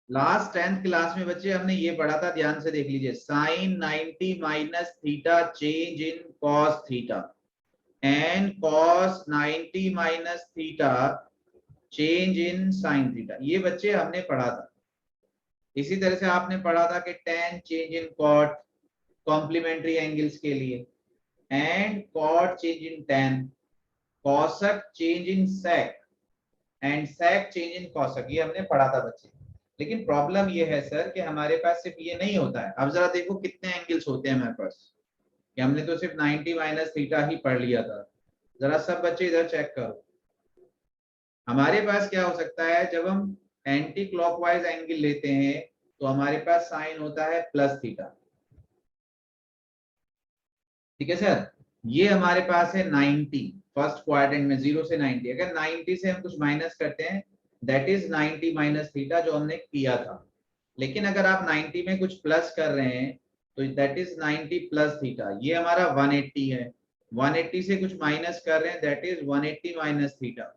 Last 10th class में बच्चे हमने ये पढ़ा था, ध्यान से देख लीजिए, sine 90 minus theta change in cos theta and cos 90 minus theta change in sine theta. ये बच्चे हमने पढ़ा था। इसी तरह से आपने पढ़ा था कि tan change in cot complementary angles के लिए, and cot change in tan, cosec change in sec and sec change in cosec. ये हमने पढ़ा था बच्चे। लेकिन प्रॉब्लम ये है सर कि हमारे पास सिर्फ ये नहीं होता है। अब जरा देखो कितने एंगल्स होते हैं हमारे पास, कि हमने तो सिर्फ 90 माइनस थीटा ही पढ़ लिया था। जरा सब बच्चे इधर चेक करो, हमारे पास क्या हो सकता है। जब हम एंटी क्लॉकवाइज एंगल लेते हैं तो हमारे पास साइन होता है प्लस थीटा, ठीक है सर। ये हमारे पास है 90 फर्स्ट क्वाड्रेंट में, 0 से 90। अगर 90 से हम कुछ माइनस करते हैं, दैट इज 90 माइनस थीटा, जो हमने किया था। लेकिन अगर आप 90 में कुछ प्लस कर रहे हैं तो दैट इज 90 प्लस थीटा, ये हमारा 180 है। 180 से कुछ माइनस कर रहे हैं, that is 180 minus theta.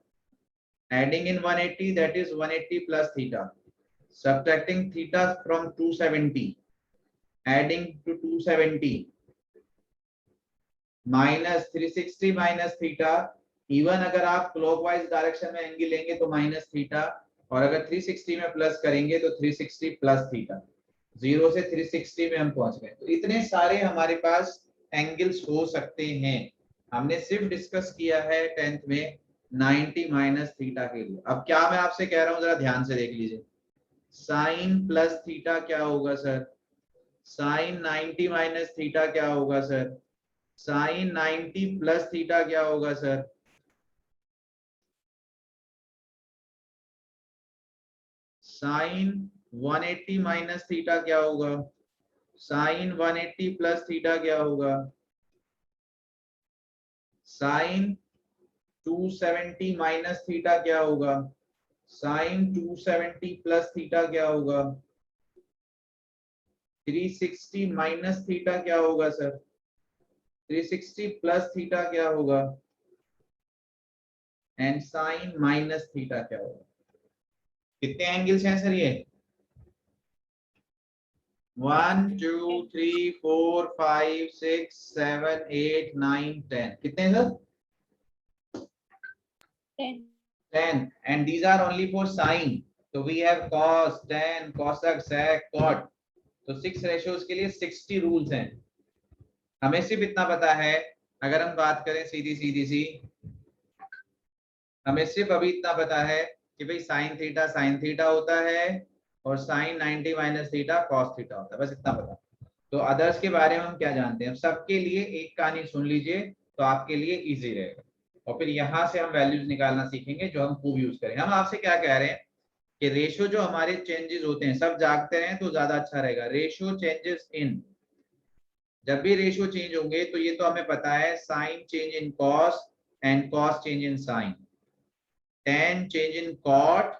Adding in 180, that is 180 plus theta. Subtracting theta from 270, adding to 270, minus 360 minus theta। Even अगर आप क्लॉकवाइज डायरेक्शन में एंगल लेंगे तो माइनस थीटा, और अगर 360 में प्लस करेंगे तो 360 प्लस थीटा। 0 से 360 में हम पहुंच गए। तो इतने सारे हमारे पास एंगल्स हो सकते हैं। हमने सिर्फ डिस्कस किया है 10th में 90 माइनस थीटा के लिए। अब क्या मैं आपसे कह रहा हूं, जरा ध्यान से देख लीजिए। साइन प्लस थीटा क्या होगा सर? साइन 90 माइनस थीटा क्या होगा सर? साइन 90 प्लस थीटा क्या होगा सर? साइन 180 माइनस थीटा क्या होगा? साइन 180 प्लस थीटा क्या होगा? साइन 270 माइनस थीटा क्या होगा? साइन 270 प्लस थीटा क्या होगा? 360 माइनस थीटा क्या होगा सर? 360 प्लस थीटा क्या होगा? एंड साइन माइनस थीटा क्या होगा? कितने एंगल्स हैं सर ये? 1 2 3 4 5 6 7 8 9 10। कितने हैं sir? 10। And these are only for sine. So we have cos, tan, cosec, sec, cot. तो 6 रेशियोज के लिए 60 रूल्स हैं। हमें सिर्फ इतना पता है, अगर हम बात करें सीधी सीधी सी, हमें सिर्फ अभी इतना पता है कि भाई साइन थीटा होता है, और sine 90 minus theta cos theta होता है, बस इतना पता। तो अदर्स के बारे में हम क्या जानते हैं? सबके लिए एक कहानी सुन लीजिए तो आपके लिए इजी रहेगा, और फिर यहाँ से हम वैल्यूज निकालना सीखेंगे जो हम खूब यूज करेंगे। हम आपसे क्या कह रहे हैं कि रेशियो जो हमारे चेंजेस होते हैं, सब जागते रहें तो ज्यादा अच्छा रहेगा। रेशियो चेंजेस इन, जब भी रेशियो चेंज होंगे तो ये तो हमें पता है, sine change in cos and cos change in sine, tan change in cot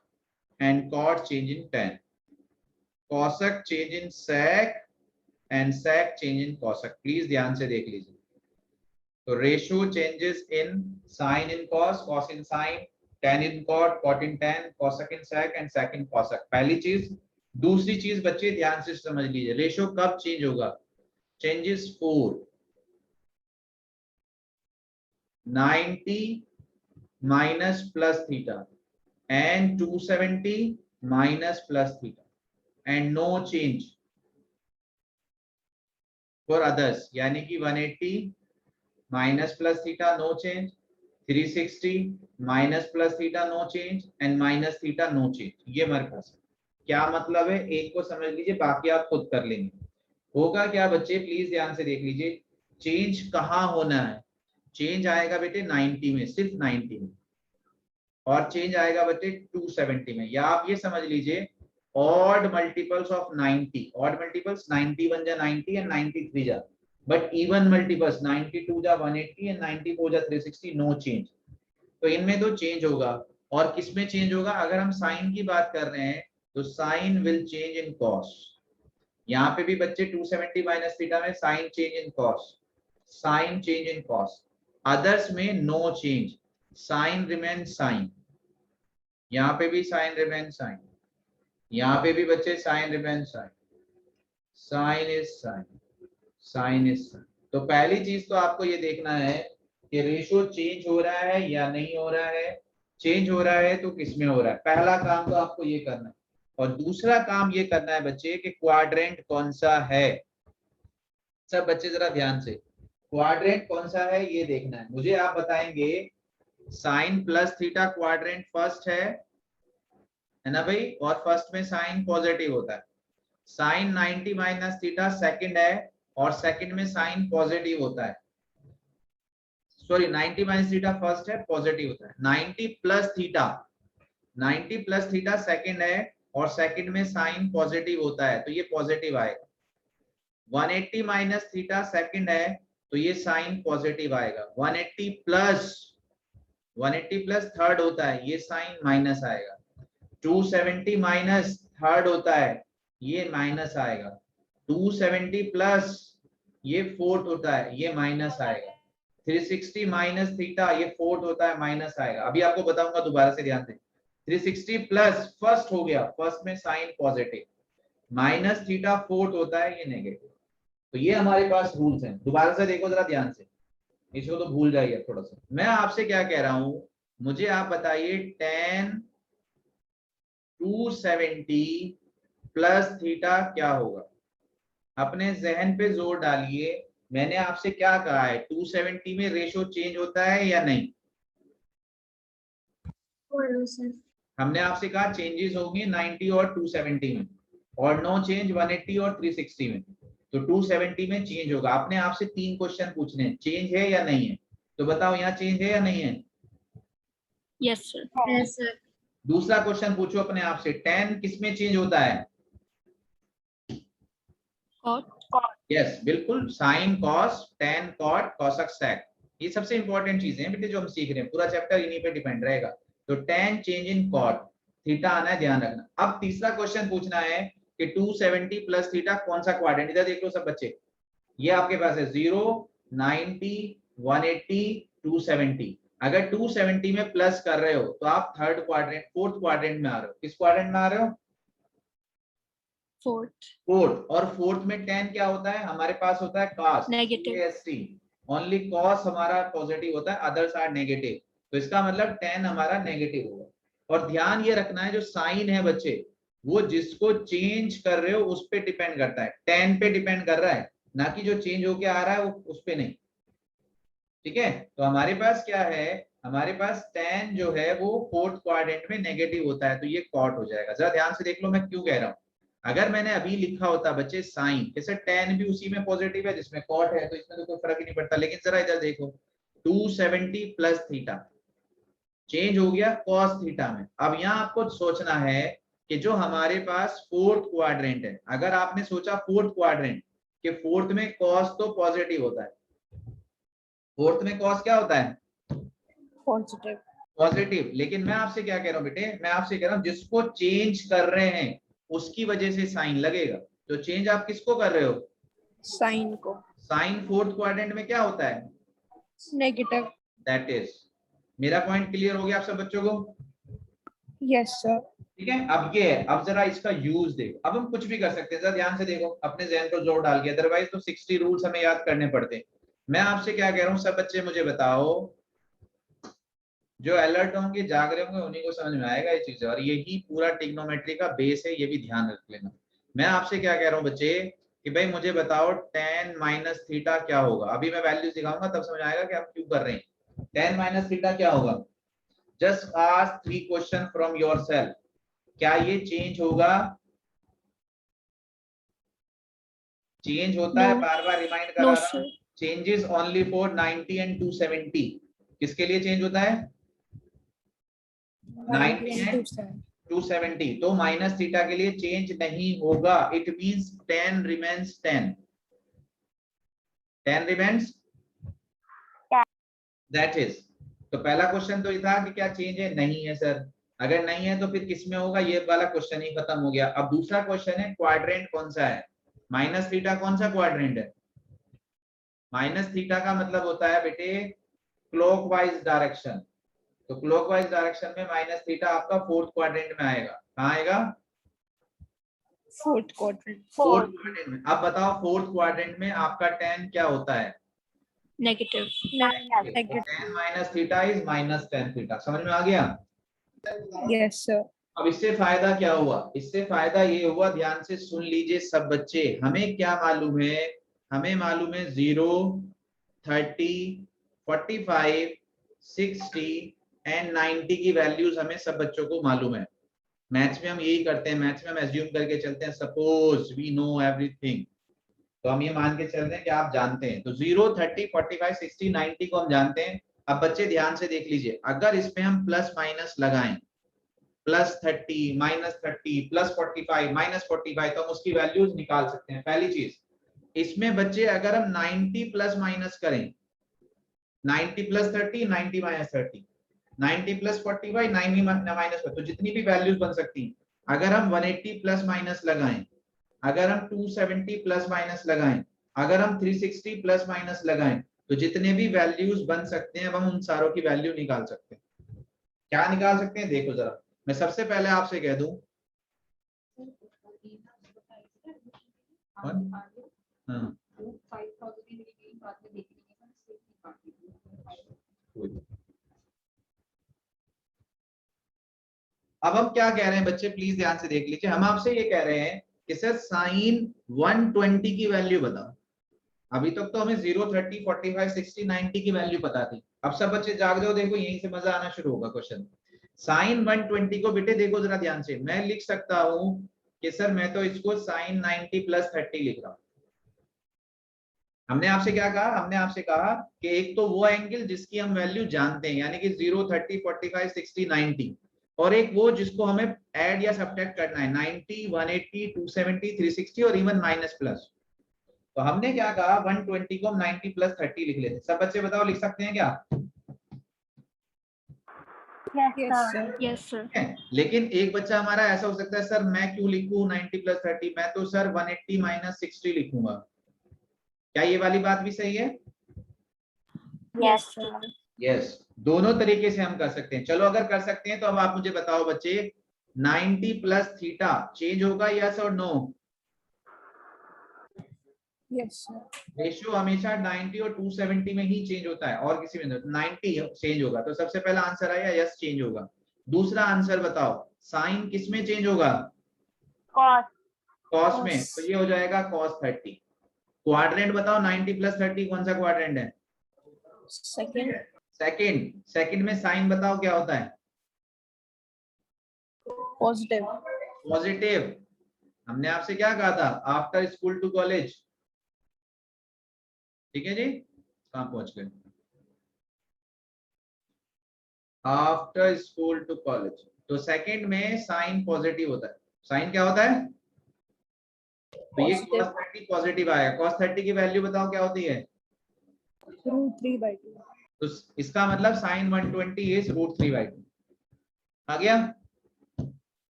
and cot change in tan, cosec change in sec and sec change in cosec। Please ध्यान से देख लीजिए। तो ratio changes in sine in cos, cos in sine, tan in cot, cot in tan, cosec in sec and sec in cosec, पहली चीज। दूसरी चीज बच्चे ध्यान से समझ लीजिए, रेशियो कब चेंज होगा? Changes 4 90 minus plus theta and 270 minus plus theta and no change for others, यानी कि 180 minus plus theta no change, 360 minus plus theta no change and minus theta no change। ये हमारे पास है। क्या मतलब है, एक को समझ लीजिए, बाकी आप खुद कर लेंगे। होगा क्या बच्चे, प्लीज ध्यान से देख लीजिए। चेंज कहाँ होना है? चेंज आएगा बेटे 90 में, सिर्फ 90 में, और चेंज आएगा बच्चे 270 में। या आप ये समझ लीजिए, odd multiples of 90, odd multiples 91 जा 90 एंड 93 जा, बट इवन मल्टीपल्स 92 जा 180 एंड 94 जा 360, नो चेंज। तो इनमें तो चेंज होगा। और किसमें चेंज होगा? अगर हम साइन की बात कर रहे हैं तो sine will change in cos. यहाँ पे भी बच्चे 270 माइनस थीटा में sine change in cos, sine change in cos. Others में no change, sine remain sine, यहाँ पे भी साइन रिमेन साइन। यहाँ पे भी बच्चे sine remain sine, sine is sine, sine is sine. तो पहली चीज तो आपको ये देखना है कि रेशियो चेंज हो रहा है या नहीं हो रहा है, चेंज हो रहा है तो किसमें हो रहा है। पहला काम तो आपको ये करना है। और दूसरा काम ये करना है बच्चे कि क्वाड्रेंट कौन सा है। सब बच्चे जरा ध्यान से, क्वाड्रेंट कौन सा है ये देखना है। मुझे आप बताएंगे sine plus theta quadrant first है ना भाई, और फर्स्ट में साइन पॉजिटिव होता है। साइन 90 माइनस थीटा सेकंड है और सेकंड में साइन पॉजिटिव होता है। सॉरी 90 माइनस थीटा फर्स्ट है, पॉजिटिव होता है। 90 plus theta, 90 plus theta second है और सेकंड में साइन पॉजिटिव होता है तो ये पॉजिटिव आएगा। 180 माइनस थीटा सेकंड है तो ये साइन पॉजिटिव आएगा। 180 प्लस थर्ड होता है, ये साइन माइनस आएगा। 270 माइनस थर्ड होता है, ये माइनस आएगा। 270 प्लस ये फोर्थ होता है, ये माइनस आएगा। 360 माइनस थीटा ये फोर्थ होता है, माइनस आएगा। अभी आपको बताऊंगा, दोबारा से ध्यान दें। 360 प्लस फर्स्ट हो गया, फर्स्ट में sine positive, minus theta fourth होता है, ये नेगेटिव। तो ये हमारे पास रूल्स हैं। दोबारा से देखो जरा ध्यान से, इसको तो भूल जाइए थोड़ा सा। मैं आपसे क्या कह रहा हूं, मुझे आप बताइए tan 270 प्लस थीटा क्या होगा। अपने जहन पे जोर डालिए। मैंने आपसे क्या कहा है, 270 में रेशो चेंज होता है या नहीं। हमने आपसे कहा चेंजेस होंगे 90 और 270 में, और नो चेंज 180 और 360 में। तो 270 में चेंज होगा। आपने आपसे 3 क्वेश्चन पूछने हैं, चेंज है या नहीं है। तो बताओ यहाँ चेंज है या नहीं है। Yes sir. Yes sir. दूसरा क्वेश्चन पूछो अपने आप से, tan किसमें चेंज होता है। यस बिल्कुल, sine cos, tan cot, cosec sec. ये सबसे इंपॉर्टेंट चीजें हैं बेटे जो हम सीख रहे हैं, पूरा चैप्टर इन्हीं पे डिपेंड रहेगा। तो tan change in cot, theta आना है, ध्यान रखना। अब तीसरा क्वेश्चन पूछना है कि 270 प्लस थीटा कौन सा क्वाड्रेंट। इधर देख लो सब बच्चे, ये आपके पास है 0, 90, 180, 270। अगर 270 में प्लस कर रहे हो तो आप थर्ड क्वाड्रेंट, फोर्थ क्वाड्रेंट में आ रहे हो। किस क्वाड्रेंट में आ रहे हो। फोर्थ। और फोर्थ में tan क्या होता है, हमारे पास होता है cos, नेगेटिव। ओनली cos हमारा पॉजिटिव होता है, अदर्स आर नेगेटिव। तो इसका मतलब tan हमारा नेगेटिव होगा। और ध्यान ये रखना है, जो साइन है बच्चे, वो जिसको चेंज कर रहे हो उस पे डिपेंड करता है, tan पे डिपेंड कर रहा है, ना कि जो चेंज होके आ रहा है वो उस पे नहीं। ठीक है, तो हमारे पास क्या है, हमारे पास tan जो है वो फोर्थ क्वाड्रेंट में नेगेटिव होता है, तो ये कॉट हो जाएगा। जरा ध्यान से देख लो मैं क्यों कह रहा हूं। अगर मैंने अभी लिखा होता बच्चे साइन, जैसे tan भी उसी में पॉजिटिव है जिसमें कॉट है, तो इसमें तो कोई फर्क ही नहीं पड़ता। लेकिन जरा इधर देखो, 270 प्लस थीटा चेंज हो गया cos थीटा में। अब यहाँ आपको सोचना है कि जो हमारे पास फोर्थ क्वाड्रेंट है, अगर आपने सोचा फोर्थ क्वाड्रेंट कि फोर्थ में cos तो पॉजिटिव होता है, फोर्थ में cos क्या होता है, पॉजिटिव। पॉजिटिव। लेकिन मैं आपसे क्या कह रहा हूँ बेटे, मैं आपसे कह रहा हूँ जिसको चेंज कर रहे हैं उसकी वजह से साइन लगेगा। तो चेंज आप किसको कर रहे हो, साइन को। साइन फोर्थ क्वाड्रेंट में क्या होता है, नेगेटिव। That is. मेरा पॉइंट क्लियर हो गया आप सब बच्चों को। Yes sir. ठीक है, अब ये है, अब जरा इसका यूज देखो। अब हम कुछ भी कर सकते हैं, जरा ध्यान से देखो, अपने जहन को जोर डाल के, अदरवाइज तो 60 रूल्स हमें याद करने पड़ते हैं। मैं आपसे क्या कह रहा हूँ, सब बच्चे मुझे बताओ, जो अलर्ट होंगे, जाग रहे होंगे, उन्हीं को समझ में आएगा ये चीजें, और यही पूरा ट्रिग्नोमेट्री का बेस है, ये भी ध्यान रख लेना। मैं आपसे क्या कह रहा हूँ बच्चे कि भाई मुझे बताओ tan माइनस थीटा क्या होगा। अभी मैं वैल्यू दिखाऊंगा तब समझ आएगा कि हम क्यों कर रहे हैं। tan माइनस थीटा क्या होगा, just ask 3 question from yourself. क्या ये चेंज होगा, चेंज होता है, बार बार रिमाइंड करा रहा हूं, चेंजेस ओनली फॉर 90 एंड 270। किसके लिए चेंज होता है, 90 एंड 270। तो माइनस थीटा के लिए चेंज नहीं होगा। It means tan remains 10, tan remains that is. तो पहला क्वेश्चन तो ये था कि क्या चेंज है, नहीं है सर। अगर नहीं है तो फिर किसमें होगा, ये वाला क्वेश्चन ही खत्म हो गया। अब दूसरा क्वेश्चन है क्वाड्रेंट कौन सा है, माइनस थीटा कौन सा क्वाड्रेंट है। माइनस थीटा का मतलब होता है बेटे क्लॉकवाइज डायरेक्शन। तो क्लॉकवाइज डायरेक्शन में माइनस थीटा आपका फोर्थ क्वाड्रेंट में आएगा। कहाँ आएगा, Fourth quadrant. फोर्थ क्वाड्रेंट में। अब बताओ फोर्थ क्वाड्रेंट में आपका tan क्या होता है? Negative. tan minus theta is minus tan theta. समझ में आ गया? Yes, sir. अब इससे फायदा क्या हुआ? इससे फायदा ये हुआ, ध्यान से सुन लीजिए सब बच्चे, हमें क्या मालूम है? हमें मालूम है 0, 30, 45, 60 एंड 90 की वैल्यूज हमें सब बच्चों को मालूम है। मैथ्स में हम यही करते हैं, मैथ्स में हम एज्यूम करके चलते हैं सपोज वी नो एवरीथिंग, तो हम ये मान के चलते हैं कि आप जानते हैं। तो 0, 30, 45, 60, 90 को हम जानते हैं। अब बच्चे ध्यान से देख लीजिए, अगर इसमें हम प्लस माइनस लगाएं, प्लस 30, माइनस 30, प्लस 45, माइनस 45, तो हम उसकी वैल्यूज निकाल सकते हैं। पहली चीज, इसमें बच्चे अगर हम 90 प्लस माइनस करें, 90 प्लस 30, 90 माइनस 30, 90 प्लस 45, 90 माइनस, तो जितनी भी वैल्यूज बन सकती हैं, अगर हम 180 प्लस माइनस लगाएं, अगर हम 270 प्लस माइनस लगाएं, अगर हम 360 प्लस माइनस लगाएं, तो जितने भी वैल्यूज बन सकते हैं अब हम उन सारों की वैल्यू निकाल सकते हैं। क्या निकाल सकते हैं देखो जरा, मैं सबसे पहले आपसे कह दूं, हाँ, अब हम क्या कह रहे हैं बच्चे, प्लीज ध्यान से देख लीजिए, हम आपसे ये कह रहे हैं कि सर साइन 120 की वैल्यू बताओ। अभी तक तो हमें 0, 30, 45, 60, 90 की वैल्यू पता थी। अब सब बच्चे जाग जाओ, देखो यहीं से मजा आना शुरू होगा क्वेश्चन। साइन 120 को बेटे देखो जरा ध्यान से, मैं लिख सकता हूं कि सर मैं तो इसको साइन 90 प्लस 30 लिख रहा हूं। हमने आपसे क्या कहा? हमने आपसे कहा कि एक तो वो एंगल जिसकी हम वैल्यू जानते हैं, यानी कि 0, 30, 45, 60, 90, और एक वो जिसको हमें ऐड या सब्ट्रैक्ट करना है, 90, 180, 270, 360 और इवन माइनस प्लस। तो हमने क्या कहा, 120 को हम 90 प्लस 30 लिख लेते। सब बच्चे बताओ लिख सकते हैं क्या? Yes, sir. Yes, sir. लेकिन एक बच्चा हमारा ऐसा हो सकता है, सर मैं क्यों लिखूं 90 प्लस 30, मैं तो सर 180 माइनस 60 लिखूंगा। क्या ये वाली बात भी सही है? Yes, sir. यस, दोनों तरीके से हम कर सकते हैं। चलो अगर कर सकते हैं तो अब आप मुझे बताओ बच्चे, 90 प्लस थीटा चेंज होगा यस और नो? Yes, sir. रेशियो हमेशा 90 और 270 में ही चेंज होता है, और किसी में नहीं। 90 चेंज होगा, तो सबसे पहला आंसर आया यस चेंज होगा। दूसरा आंसर बताओ, साइन किस में चेंज होगा? Cos. कॉस में, तो ये हो जाएगा cos 30। क्वाड्रेंट बताओ, 90 प्लस 30 कौन सा क्वाड्रेंट है? Second. सेकंड। सेकंड में साइन बताओ क्या होता है? Positive. पॉजिटिव। हमने आपसे क्या कहा था, आफ्टर स्कूल टू कॉलेज, ठीक है जी, कहां पहुंच गए? आफ्टर स्कूल टू कॉलेज, तो सेकंड में साइन पॉजिटिव होता है। साइन क्या होता है? तो ये Positive. cos 30 पॉजिटिव आएगा। cos 30 की वैल्यू बताओ क्या होती है? √3/2. तो इसका मतलब साइन 120 इज √3/2। आ गया?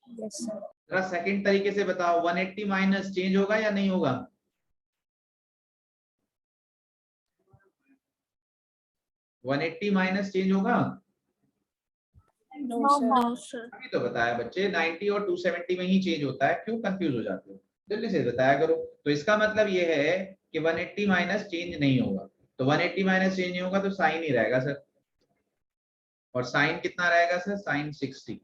Yes, sir. जरा सेकंड तरीके से बताओ, 180 माइनस चेंज होगा या नहीं होगा? वन 180 माइनस चेंज होगा? No, No, sir. no, sir. अभी तो बताया बच्चे, 90 और 270 में ही चेंज होता है, क्यों कंफ्यूज हो जाते हो? जल्दी से बताया करो। तो इसका मतलब ये है कि 180 माइनस चेंज नहीं होगा, तो 180 माइनस चेंज नहीं होगा तो साइन ही रहेगा सर। और साइन कितना रहेगा सर? साइन 60।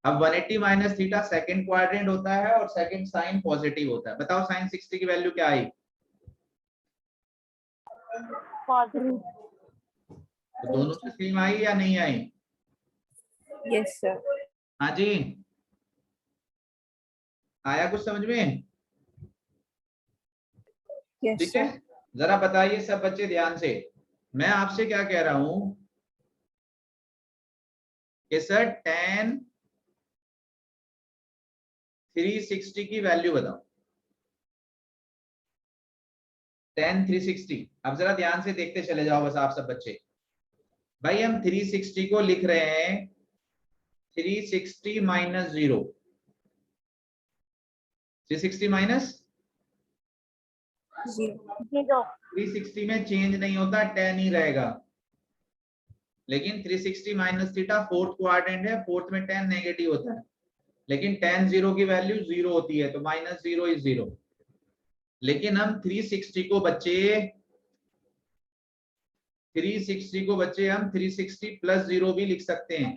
अब 180 माइनस थीटा सेकंड क्वाड्रेंट होता है और सेकंड साइन पॉजिटिव होता है। बताओ साइन 60 की वैल्यू क्या आई? Positive. तो दोनों से सेम आई या नहीं आई? Yes, sir. हाँ जी, आया कुछ समझ में? Yes, ठीक है, sir. जरा बताइए सब बच्चे ध्यान से, मैं आपसे क्या कह रहा हूं कि सर tan 360 की वैल्यू बताओ। tan 360, अब जरा ध्यान से देखते चले जाओ बस आप सब बच्चे। भाई हम 360 को लिख रहे हैं 360 माइनस 0, 360 माइनस 0. 0. 360 में चेंज नहीं होता, tan ही रहेगा। लेकिन 360 माइनस थीटा फोर्थ क्वाड्रेंट है, फोर्थ में tan नेगेटिव होता है। लेकिन tan 0 की वैल्यू 0 होती है, तो -0 इज 0। लेकिन हम 360 को बच्चे 360 प्लस 0 भी लिख सकते हैं।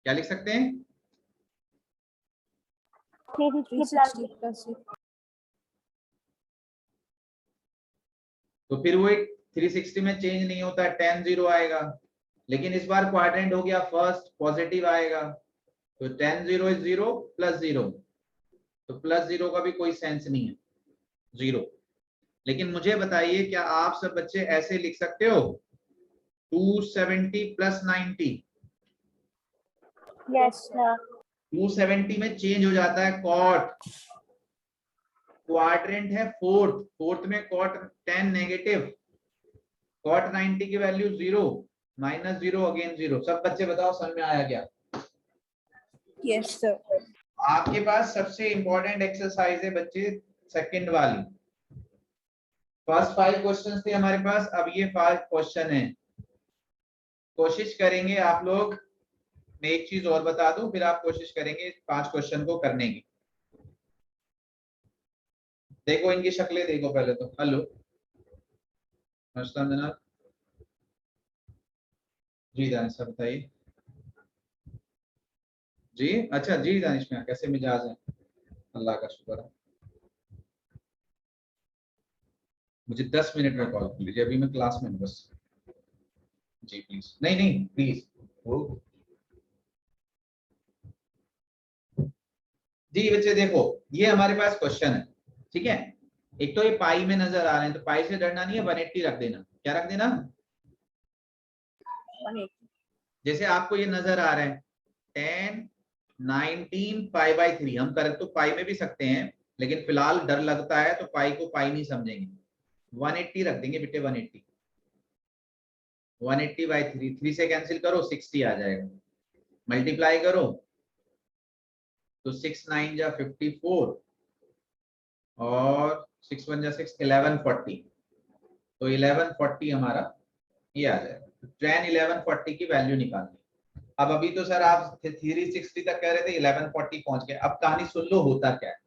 क्या लिख सकते हैं? 360 plus तो फिर वो 360 में चेंज नहीं होता, tan 0 आएगा। लेकिन इस बार क्वाड्रेंट हो गया फर्स्ट, पॉजिटिव आएगा, तो tan 0 इज 0 प्लस 0, तो प्लस 0 का भी कोई सेंस नहीं है, 0। लेकिन मुझे बताइए, क्या आप सब बच्चे ऐसे लिख सकते हो 270 प्लस 90? yes sir 270 में चेंज हो जाता है कॉट, क्वाड्रेंट है फोर्थ में कॉट 10 नेगेटिव, कॉट 90 की वैल्यू 0, -0 अगेन 0। सब बच्चे बताओ समझ में आया क्या? yes sir आपके पास सबसे इंपॉर्टेंट एक्सरसाइज है बच्चे सेकंड वाली। फर्स्ट 5 क्वेश्चंस थे हमारे पास, अब ये 5 क्वेश्चन है। कोशिश करेंगे आप लोग, मैं एक चीज और बता दूं, फिर आप कोशिश करेंगे 5 क्वेश्चन को करने की। देखो इनकी शक्लें देखो पहले तो। हेलो नमस्कार जनाब जी, दानिश सर बताइए जी। अच्छा जी दानिश मियां, कैसे मिजाज है? अल्लाह का शुक्र है। मुझे 10 मिनट में कॉल कर लीजिए, अभी मैं क्लास में हूं बस। जी प्लीज, नहीं नहीं प्लीज। जी बच्चे देखो, ये हमारे पास क्वेश्चन है, ठीक है। एक तो ये पाई में नजर आ रहे हैं, तो पाई से डरना नहीं है, 180 रख देना। क्या रख देना? 180 जैसे आपको ये नजर आ रहा है 10 19 पाई बाई 3, हम करें तो पाई में भी सकते हैं, लेकिन फिलहाल डर लगता है तो पाई को पाई नहीं समझेंगे, 180 रख देंगे बेटे। 180 बाई 3, 3 से कैंसिल करो 60 आ जाएगा, मल्टीप्लाई करो तो 6 9 जा 54 और 6 1 जा 6, 1140, तो 1140 हमारा ये आ जाएगा। tan 1140 की वैल्यू निकालनी। अब अभी तो सर आप 360 तक कह रहे थे, 1140 पहुंच गए। अब कहानी सुन लो, होता क्या है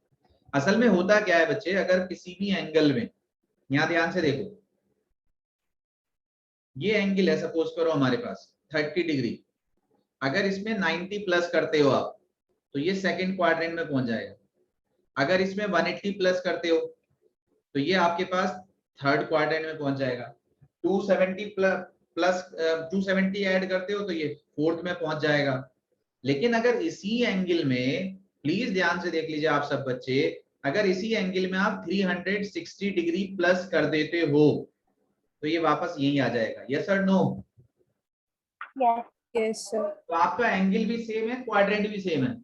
असल में। होता क्या है बच्चे, अगर किसी भी एंगल में, यहां ध्यान से देखो, ये एंगल है सपोज करो हमारे पास 30 डिग्री, अगर इसमें 90 प्लस करते हो आप, तो ये सेकंड क्वाड्रेंट में पहुंच जाएगा। अगर इसमें 180 प्लस करते हो, तो ये आपके पास थर्ड क्वाड्रेंट में पहुंच जाएगा। 270 प्लस 270 ऐड करते हो, तो ये फोर्थ में पहुंच जाएगा। लेकिन अगर इसी एंगल में, प्लीज ध्यान से देख लीजिए आप सब बच्चे, अगर इसी एंगल में आप 360 डिग्री प्लस कर देते हो, तो ये वापस यही आ जाएगा। यस और नो? yes yes sir तो आपका एंगल भी सेम है, क्वाड्रेंट भी सेम है,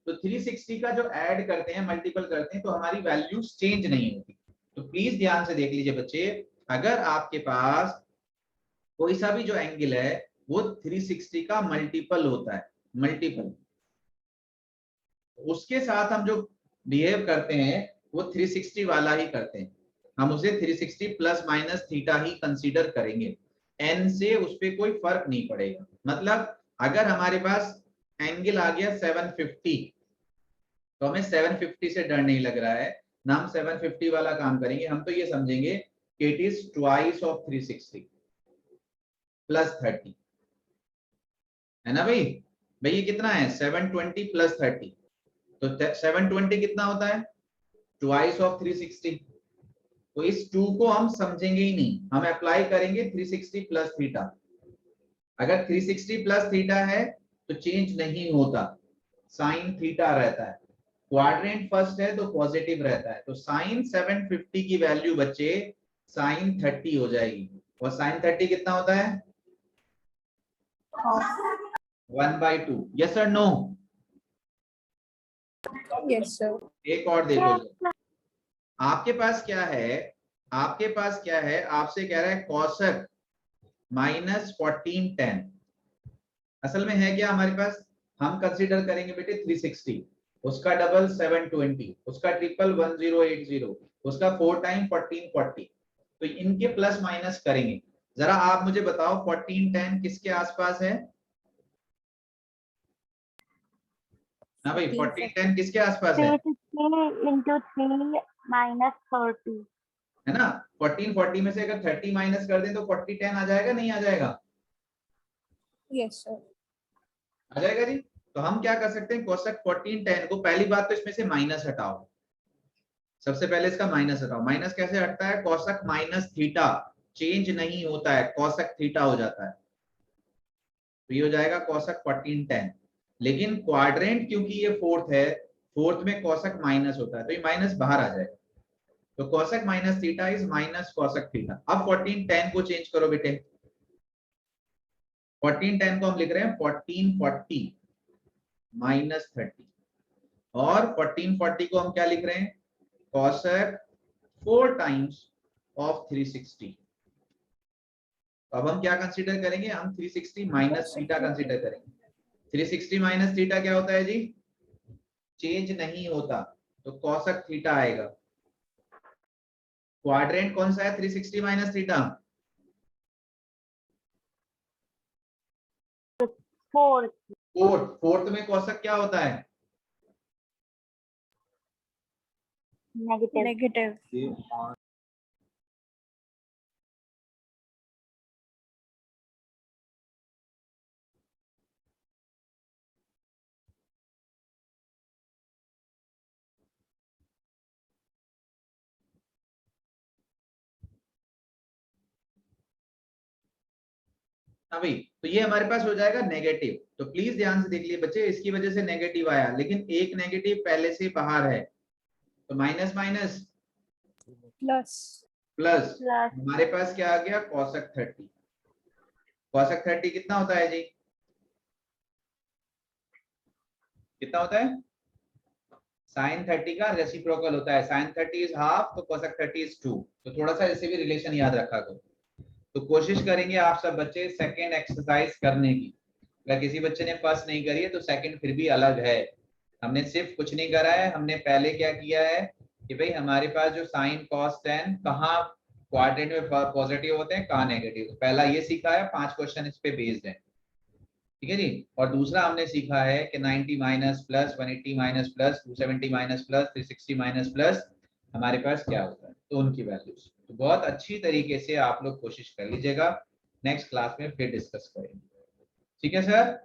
तो 360 का जो ऐड करते हैं, मल्टीपल करते हैं, तो हमारी वैल्यूज चेंज नहीं होती। तो प्लीज ध्यान से देख लीजिए बच्चे, अगर आपके पास कोई सा भी जो एंगल है वो 360 का मल्टीपल होता है, मल्टीपल, उसके साथ हम जो बिहेव करते हैं वो 360 वाला ही करते हैं। हम उसे 360 प्लस माइनस थीटा ही कंसीडर करेंगे, एन से उस पर कोई फर्क नहीं पड़ेगा। मतलब अगर हमारे पास एंगल आ गया 750, तो हमें 750 से डर नहीं लग रहा है ना, हम 750 वाला काम करेंगे। हम तो ये समझेंगे कि it is twice of 360 plus 30, है ना भाई? भाई ये कितना है 720 प्लस 30, तो 720 कितना होता है? Twice of 360। तो इस 2 को हम समझेंगे ही नहीं, हम अप्लाई करेंगे 360 प्लस थीटा। अगर 360 प्लस थीटा है तो चेंज नहीं होता, साइन थीटा रहता है। क्वाड्रेंट फर्स्ट है तो पॉजिटिव रहता है, तो साइन 750 की वैल्यू बच्चे साइन 30 हो जाएगी। और साइन 30 कितना होता है? 1/2। यस और नो? yes sir एक और देखो, आपके पास क्या है, आपके पास क्या है, आपसे कह रहा है कौशक -14 tan। असल में है क्या हमारे पास? हम कंसीडर करेंगे बेटे 360, उसका डबल 720, उसका ट्रिपल 1080, उसका 4 टाइम 1440, तो इनके प्लस माइनस करेंगे। जरा आप मुझे बताओ 14 tan किसके आसपास है? हाँ भाई 14, 14 10 किसके आसपास है 360 into 3 minus 30. है ना? 14 40 में से अगर 30 माइनस कर दें तो 40 10 आ जाएगा, नहीं आ जाएगा? Yes, sir. आ जाएगा जी। तो हम क्या कर सकते हैं, कोसेक 14 10 को, पहली बात तो इसमें से माइनस हटाओ, सबसे पहले इसका माइनस हटाओ। माइनस कैसे हटता है, कोसेक माइनस थीटा चेंज नहीं होता है, कोसेक थीटा हो जाता है, तो ये हो जाएगा कोसेक 14 10। लेकिन क्वाड्रेंट क्योंकि ये फोर्थ है, फोर्थ में कोसेक माइनस होता है, तो ये माइनस बाहर आ जाएगा, तो cosec minus theta is minus cosec theta. अब 14 10 को चेंज करो बेटे, 14 10 को हम लिख रहे हैं 14 40 माइनस 30, और 14 40 को हम क्या लिख रहे हैं, कोसेक 4 टाइम्स ऑफ 360। अब हम क्या कंसीडर करेंगे, हम 360 माइनस थीटा कंसीडर करेंगे। 360 माइनस थीटा क्या होता है जी, चेंज नहीं होता, तो कोसेक थीटा आएगा। क्वाड्रेंट कौन सा है 360 माइनस थीटा, 4. फोर्थ में कोसेक क्या होता है, Negative. Negative. हाँ भाई, तो ये हमारे पास हो जाएगा नेगेटिव। तो प्लीज ध्यान से देख लिए बच्चे, इसकी वजह से नेगेटिव आया, लेकिन एक नेगेटिव पहले से बाहर है, तो minus minus Plus. Plus, Plus. हमारे पास क्या आ गया, कोसेक 30। कोसेक 30 कितना होता है जी, कितना होता है, साइन 30 का रेसिप्रोकल होता है, साइन 30 इज हाफ, तो कोसेक 30 इज 2। तो थोड़ा सा इसे भी रिलेशन याद रखा करो। तो कोशिश करेंगे आप सब बच्चे सेकंड एक्सरसाइज करने की, अगर किसी बच्चे ने फर्स्ट नहीं करी है तो सेकंड फिर भी अलग है। हमने सिर्फ कुछ नहीं करा है, हमने पहले क्या किया है कि भाई हमारे पास जो साइन कॉस टेन कहाँ क्वाड्रेंट में पॉजिटिव होते हैं, कहाँ नेगेटिव, पहला ये सीखा है, 5 क्वेश्चन इस पे बेस्ड है, ठीक है जी। और दूसरा हमने सीखा है कि 90 minus plus 180 minus plus 270 minus plus 360 minus plus हमारे पास क्या होता है, तो उनकी वैल्यूज। तो बहुत अच्छी तरीके से आप लोग कोशिश कर लीजिएगा, नेक्स्ट क्लास में फिर डिस्कस करेंगे, ठीक है सर।